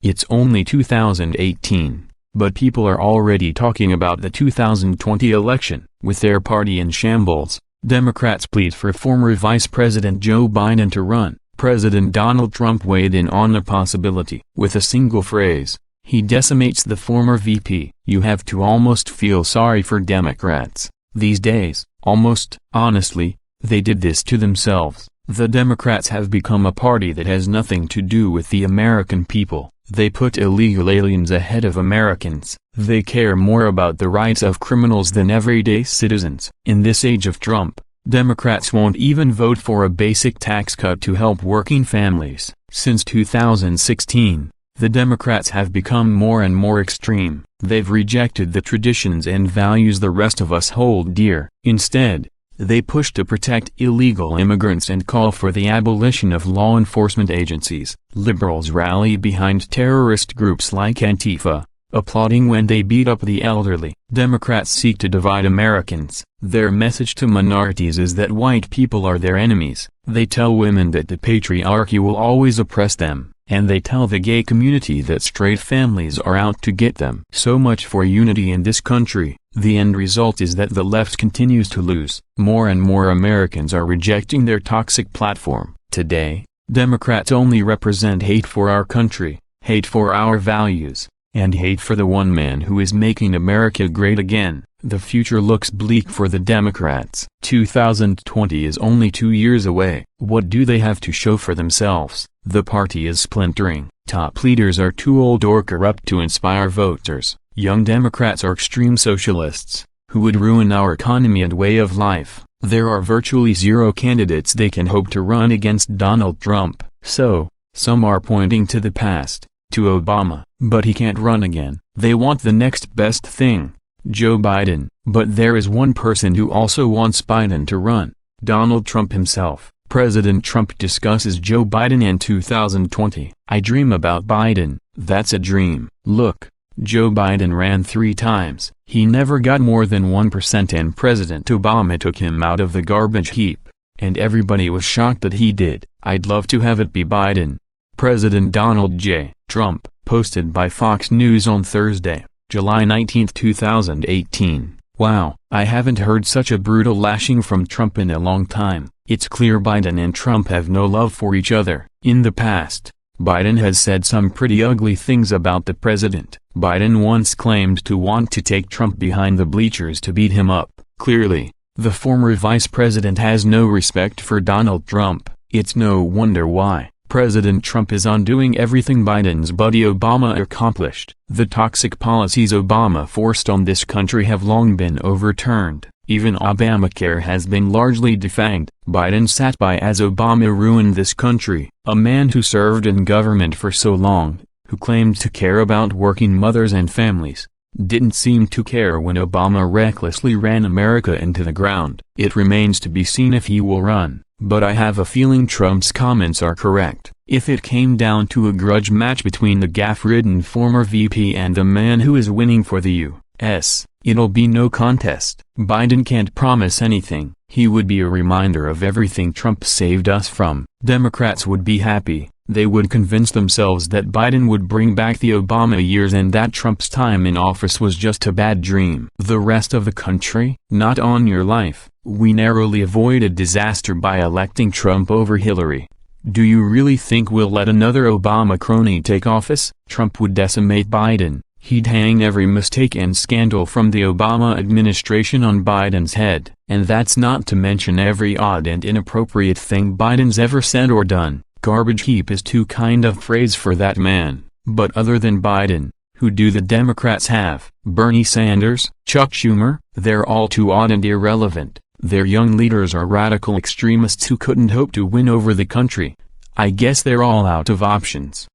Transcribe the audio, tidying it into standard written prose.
It's only 2018, but people are already talking about the 2020 election. With their party in shambles, Democrats plead for former Vice President Joe Biden to run. President Donald Trump weighed in on the possibility. With a single phrase, he decimates the former VP. You have to almost feel sorry for Democrats these days. Almost. Honestly, they did this to themselves. The Democrats have become a party that has nothing to do with the American people. They put illegal aliens ahead of Americans. They care more about the rights of criminals than everyday citizens. In this age of Trump, Democrats won't even vote for a basic tax cut to help working families. Since 2016, the Democrats have become more and more extreme. They've rejected the traditions and values the rest of us hold dear. Instead, they push to protect illegal immigrants and call for the abolition of law enforcement agencies. Liberals rally behind terrorist groups like Antifa, applauding when they beat up the elderly. Democrats seek to divide Americans. Their message to minorities is that white people are their enemies. They tell women that the patriarchy will always oppress them, and they tell the gay community that straight families are out to get them. So much for unity in this country. The end result is that the left continues to lose. More and more Americans are rejecting their toxic platform. Today, Democrats only represent hate for our country, hate for our values, and hate for the one man who is making America great again. The future looks bleak for the Democrats. 2020 is only 2 years away. What do they have to show for themselves? The party is splintering. Top leaders are too old or corrupt to inspire voters. Young Democrats are extreme socialists, who would ruin our economy and way of life. There are virtually zero candidates they can hope to run against Donald Trump. So, some are pointing to the past, to Obama, but he can't run again. They want the next best thing, Joe Biden. But there is one person who also wants Biden to run, Donald Trump himself. President Trump discusses Joe Biden in 2020. I dream about Biden, that's a dream. Look, Joe Biden ran 3 times. He never got more than 1% and President Obama took him out of the garbage heap. And everybody was shocked that he did. I'd love to have it be Biden. President Donald J. Trump, posted by Fox News on Thursday, July 19, 2018. Wow, I haven't heard such a brutal lashing from Trump in a long time. It's clear Biden and Trump have no love for each other. In the past, Biden has said some pretty ugly things about the president. Biden once claimed to want to take Trump behind the bleachers to beat him up. Clearly, the former vice president has no respect for Donald Trump. It's no wonder why President Trump is undoing everything Biden's buddy Obama accomplished. The toxic policies Obama forced on this country have long been overturned. Even Obamacare has been largely defanged. Biden sat by as Obama ruined this country. A man who served in government for so long, who claimed to care about working mothers and families, didn't seem to care when Obama recklessly ran America into the ground. It remains to be seen if he will run, but I have a feeling Trump's comments are correct. If it came down to a grudge match between the gaffe-ridden former VP and the man who is winning for the U.S., it'll be no contest. Biden can't promise anything. He would be a reminder of everything Trump saved us from. Democrats would be happy. They would convince themselves that Biden would bring back the Obama years and that Trump's time in office was just a bad dream. The rest of the country? Not on your life. We narrowly avoided disaster by electing Trump over Hillary. Do you really think we'll let another Obama crony take office? Trump would decimate Biden. He'd hang every mistake and scandal from the Obama administration on Biden's head. And that's not to mention every odd and inappropriate thing Biden's ever said or done. Garbage heap is too kind of phrase for that man. But other than Biden, who do the Democrats have? Bernie Sanders, Chuck Schumer? They're all too odd and irrelevant. Their young leaders are radical extremists who couldn't hope to win over the country. I guess they're all out of options.